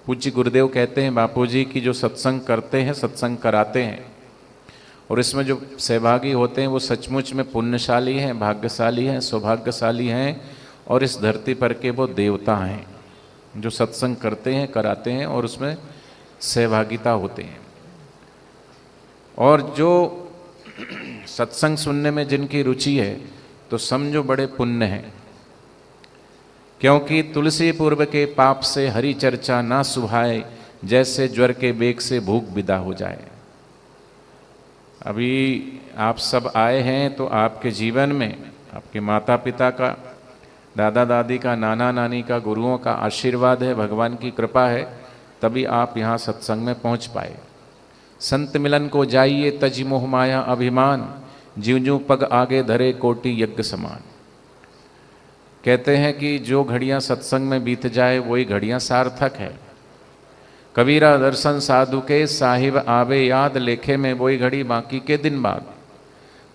पूज्य गुरुदेव कहते हैं बापूजी की जो सत्संग करते हैं, सत्संग कराते हैं, और इसमें जो सहभागी होते हैं वो सचमुच में पुण्यशाली हैं, भाग्यशाली हैं, सौभाग्यशाली हैं, और इस धरती पर के वो देवता हैं जो सत्संग करते हैं, कराते हैं और उसमें सहभागिता होते हैं। और जो सत्संग सुनने में जिनकी रुचि है तो समझो बड़े पुण्य हैं, क्योंकि तुलसी पूर्व के पाप से हरि चर्चा ना सुहाए, जैसे ज्वर के बेग से भूख विदा हो जाए। अभी आप सब आए हैं तो आपके जीवन में आपके माता पिता का, दादा दादी का, नाना नानी का, गुरुओं का आशीर्वाद है, भगवान की कृपा है, तभी आप यहाँ सत्संग में पहुँच पाए। संत मिलन को जाइए तजी मोह माया अभिमान, ज्यों ज्यों पग आगे धरे कोटि यज्ञ समान। कहते हैं कि जो घड़ियाँ सत्संग में बीत जाए वही घड़ियाँ सार्थक है। कबीरा दर्शन साधु के साहिब आवे याद, लेखे में वही घड़ी बाकी के दिन बाद।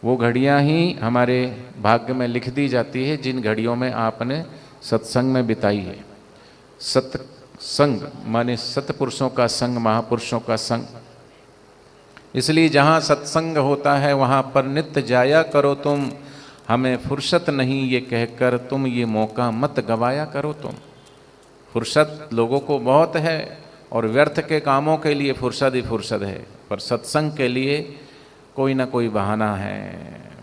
वो घड़ियाँ ही हमारे भाग्य में लिख दी जाती है जिन घड़ियों में आपने सत्संग में बिताई है। सत्संग माने सतपुरुषों का संग, महापुरुषों का संग। इसलिए जहाँ सत्संग होता है वहाँ पर नित्य जाया करो तुम, हमें फुर्सत नहीं ये कहकर तुम ये मौका मत गवाया करो तुम। फुर्सत लोगों को बहुत है और व्यर्थ के कामों के लिए फुर्सत ही फुर्सत है, पर सत्संग के लिए कोई ना कोई बहाना है।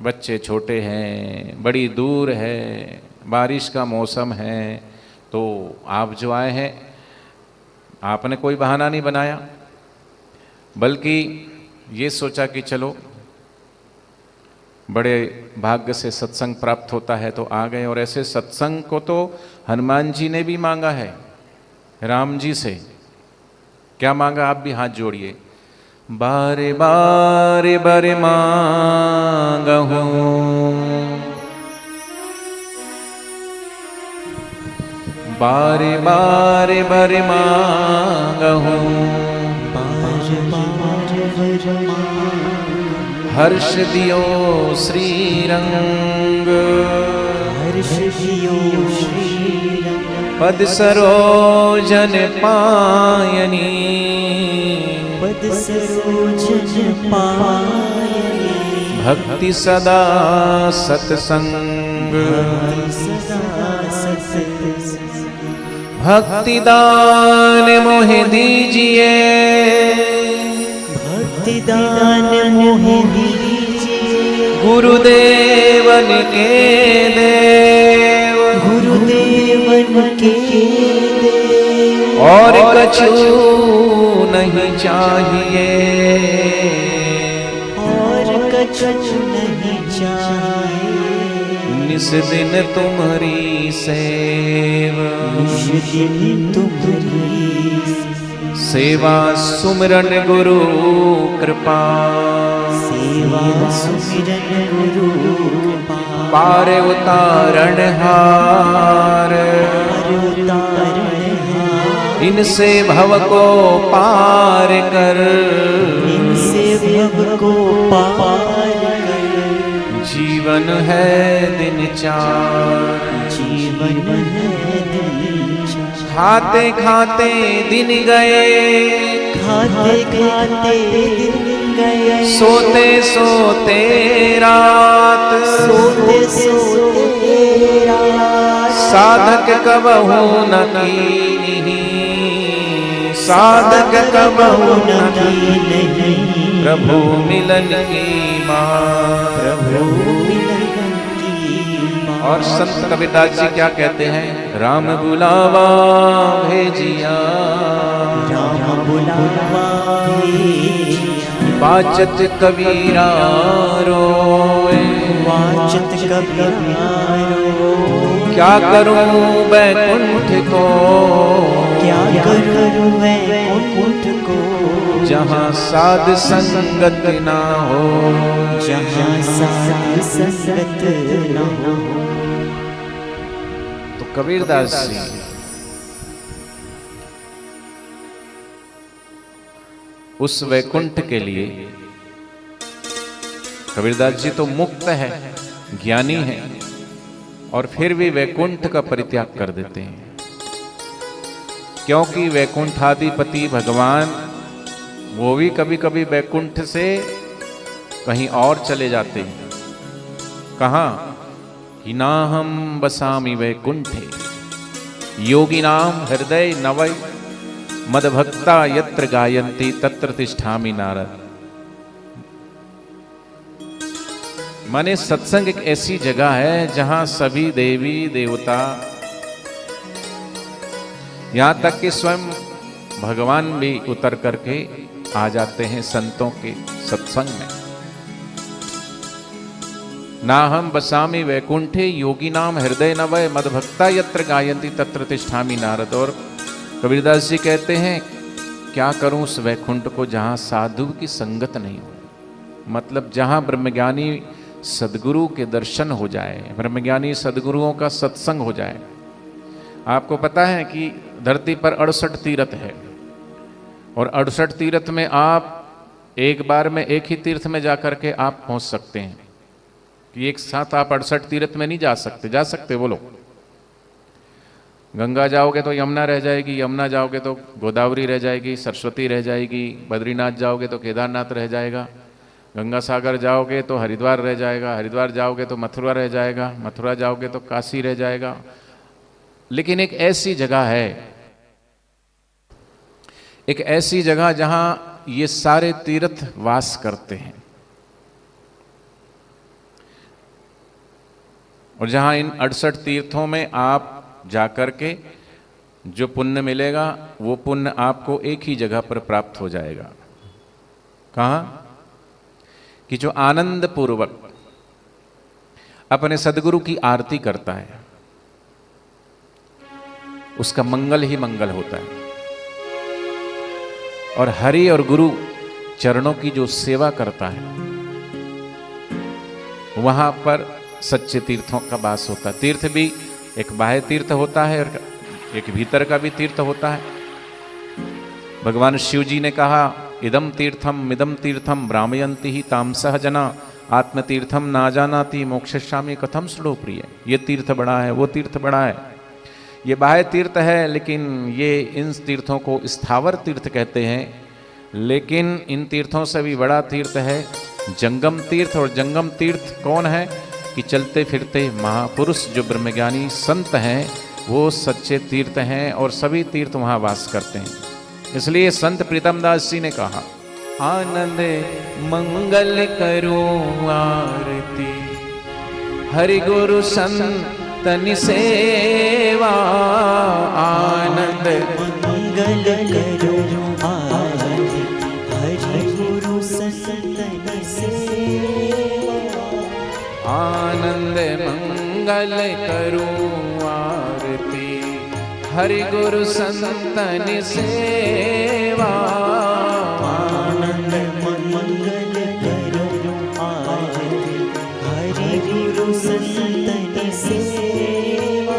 बच्चे छोटे हैं, बड़ी दूर है, बारिश का मौसम है, तो आप जो आए हैं आपने कोई बहाना नहीं बनाया, बल्कि ये सोचा कि चलो बड़े भाग्य से सत्संग प्राप्त होता है तो आ गए। और ऐसे सत्संग को तो हनुमान जी ने भी मांगा है राम जी से। क्या मांगा? आप भी हाथ जोड़िए। बारे बारे बारे मांगहूं, बारे बारे बारे मांगहूं, हर्ष दियो श्री रंग, हर्ष दियो श्री रंग, पद सरोजन पायनी, पद सरोजन पायनी, भक्ति सदा सत्संग, भक्ति दान मोहे दीजिए, भक्ति दान मोहे दीजिए, गुरुदेवन के देव, गुरुदेवन के देव, और कछु नहीं चाहिए, और कछु नहीं चाहिए, निस दिन तुम्हारी सेवा, निस दिन तुम्हारी सेवा, सुमिरन गुरु कृपा, सेवा सुमिरन गुरु कृपा, पार उतारण हार, इनसे भव को पार कर, इनसे भव को पार कर, जीवन है दिन चार, जीवन है दिन चार, खाते खाते दिन गए, खाते खाते दिन गए, सोते सोते रात, सोते सोते रात, साधक कबहू न कीन्ही, साधक कबहू न कीन्ही, प्रभु मिलन की माँ, प्रभु मिलन की माँ। और संत कबीरदास जी क्या कहते हैं? राम बुलावा भेजिया, राम बुलावा भेजिया, वाचत कबीरा रोए, वाचत कबीरा रोए, क्या करूं बैकुंठ को, क्या करूं बैकुंठ को, जहाँ साध संगत ना हो, जहाँ साध संगत ना हो। तो कबीरदास जी उस वैकुंठ के लिए, कबीरदास जी तो मुक्त है, ज्ञानी है, और फिर भी वैकुंठ का परित्याग कर देते हैं। क्योंकि वैकुंठाधिपति भगवान वो भी कभी कभी वैकुंठ से कहीं और चले जाते हैं। कहाँ? कि नाहम बसामि वैकुंठे योगिनाम हृदय नवै मदभक्ता यत्र गायन्ति तत्र तिष्ठामि नारद। माने सत्संग एक ऐसी जगह है जहां सभी देवी देवता, यहां तक कि स्वयं भगवान भी उतर करके आ जाते हैं संतों के सत्संग में। ना हम बसामि वैकुंठे योगी नाम हृदय नवय मदभक्ता यत्र गायन्ति तत्र तिष्ठामि नारद। और कबीरदास जी कहते हैं क्या करूं उस वैकुंठ को जहां साधु की संगत नहीं हो, मतलब जहां ब्रह्मज्ञानी सदगुरु के दर्शन हो जाए, ब्रह्मज्ञानी सदगुरुओं का सत्संग हो जाए। आपको पता है कि धरती पर 68 तीर्थ है और 68 तीर्थ में आप एक बार में एक ही तीर्थ में जाकर के आप पहुंच सकते हैं कि एक साथ आप 68 तीर्थ में नहीं जा सकते। जा सकते बोलो? गंगा जाओगे तो यमुना रह जाएगी, यमुना जाओगे तो गोदावरी रह जाएगी, सरस्वती रह जाएगी, बद्रीनाथ जाओगे तो केदारनाथ रह जाएगा, गंगा सागर जाओगे तो हरिद्वार रह जाएगा, हरिद्वार जाओगे तो मथुरा रह जाएगा, मथुरा जाओगे तो काशी रह जाएगा। लेकिन एक ऐसी जगह है, एक ऐसी जगह जहां ये सारे तीर्थ वास करते हैं और जहां इन 68 तीर्थों में आप जाकर के जो पुण्य मिलेगा वो पुण्य आपको एक ही जगह पर प्राप्त हो जाएगा। कहां? कि जो आनंद पूर्वक अपने सदगुरु की आरती करता है उसका मंगल ही मंगल होता है। और हरि और गुरु चरणों की जो सेवा करता है वहां पर सच्चे तीर्थों का वास होता है। तीर्थ भी एक बाह्य तीर्थ होता है और एक भीतर का भी तीर्थ होता है। भगवान शिव जी ने कहा इदम तीर्थम मिदम तीर्थम भ्रामयन्ति ही तामसः जना आत्मतीर्थम ना जानाति मोक्षयिष्यामि कथम सुडो प्रिय। ये तीर्थ बड़ा है, वो तीर्थ बड़ा है, ये बाह्य तीर्थ है, लेकिन ये इन तीर्थों को स्थावर तीर्थ कहते हैं। लेकिन इन तीर्थों से भी बड़ा तीर्थ है जंगम तीर्थ। और जंगम तीर्थ कौन है? कि चलते फिरते महापुरुष जो ब्रह्मज्ञानी संत हैं वो सच्चे तीर्थ हैं और सभी तीर्थ वहाँ वास करते हैं। इसलिए संत प्रीतम दास जी ने कहा आनंद मंगल करो आरती हरि गुरु संतन सेवा। आनंद मंगल करो आरती हरि गुरु संतन सेवा। आनंद मंगल करूं आरती हरि गुरु संतन सेवा। आनंद मंगल करो आरती हरि गुरु संतन सेवा।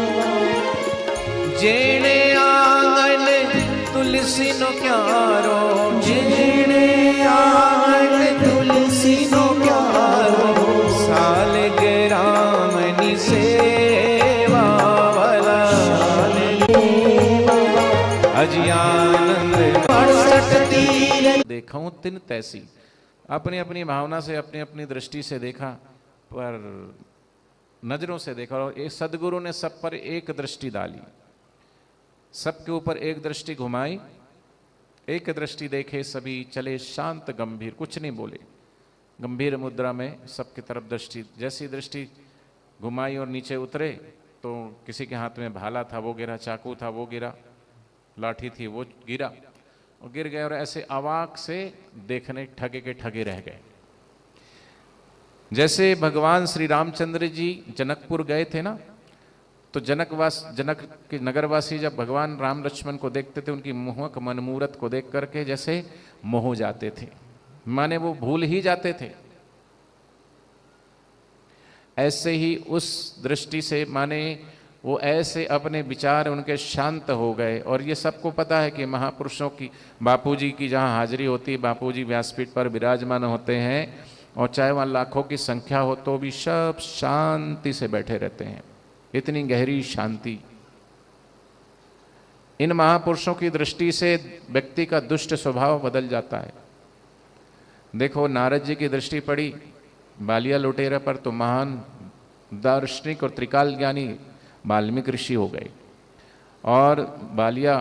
जेणे आंगन तुलसी नो क्यारो, जेणे आंगन तुलसी नो क्यारो, साल ग्रामनि सेवा वाला अजी आनंद देखूं तिन तैसी। अपनी अपनी भावना से अपनी अपनी दृष्टि से देखा, पर नजरों से देखा और एक सदगुरु ने सब पर एक दृष्टि डाली, सबके ऊपर एक दृष्टि घुमाई, एक दृष्टि देखे सभी चले शांत गंभीर, कुछ नहीं बोले, गंभीर मुद्रा में सबकी तरफ दृष्टि। जैसी दृष्टि घुमाई और नीचे उतरे तो किसी के हाथ में भाला था वो गिरा, चाकू था वो गिरा, लाठी थी वो गिरा और गिर गए और ऐसे अवाक से देखने ठगे के ठगे रह गए। जैसे भगवान श्री रामचंद्र जी जनकपुर गए थे ना, तो जनक के नगरवासी जब भगवान राम लक्ष्मण को देखते थे उनकी मोहक मनमूरत को देख करके जैसे मोह जाते थे, माने वो भूल ही जाते थे। ऐसे ही उस दृष्टि से माने वो ऐसे अपने विचार उनके शांत हो गए। और ये सबको पता है कि महापुरुषों की, बापूजी की जहाँ हाजिरी होती है, बापूजी व्यासपीठ पर विराजमान होते हैं और चाहे वहाँ लाखों की संख्या हो तो भी सब शांति से बैठे रहते हैं, इतनी गहरी शांति। इन महापुरुषों की दृष्टि से व्यक्ति का दुष्ट स्वभाव बदल जाता है। देखो नारद जी की दृष्टि पड़ी बालिया लुटेरा पर तो महान दार्शनिक और त्रिकाल ज्ञानी वाल्मीकि ऋषि हो गए, और बालिया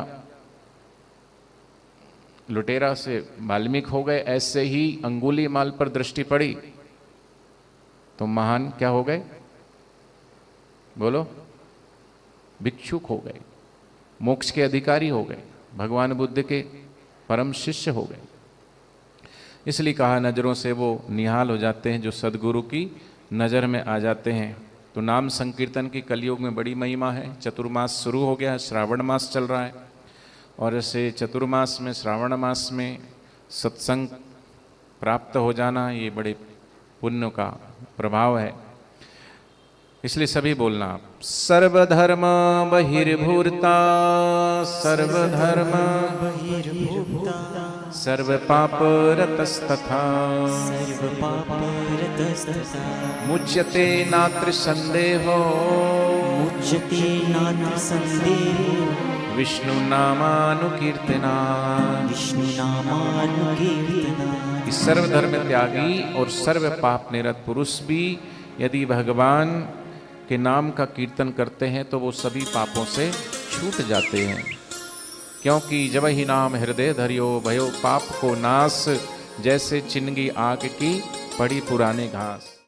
लुटेरा से वाल्मीकि हो गए। ऐसे ही अंगुली माल पर दृष्टि पड़ी तो महान क्या हो गए, बोलो, भिक्षुक हो गए, मोक्ष के अधिकारी हो गए, भगवान बुद्ध के परम शिष्य हो गए। इसलिए कहा नज़रों से वो निहाल हो जाते हैं जो सदगुरु की नज़र में आ जाते हैं। तो नाम संकीर्तन की कलयुग में बड़ी महिमा है। चतुर्मास शुरू हो गया है, श्रावण मास चल रहा है, और ऐसे चतुर्मास में, श्रावण मास में सत्संग प्राप्त हो जाना ये बड़े पुण्य का प्रभाव है। इसलिए सभी बोलना आप, सर्वधर्म बहिर्भूता सर्वधर्म बहिर्भूता सर्व पाप रतस्तथा सर्व पापरतस्तथा मुच्यते नात्र संदेहो मुच्यते नात्र संदेहो विष्णु नामानुकीर्तना। विष्णु नामानुकीर्तना। कि सर्वधर्म त्यागी और सर्व पाप निरत पुरुष भी यदि भगवान के नाम का कीर्तन करते हैं तो वो सभी पापों से छूट जाते हैं, क्योंकि जब ही नाम हृदय धरियो भयो पाप को नाश, जैसे चिन्हगी आग की पड़ी पुराने घास।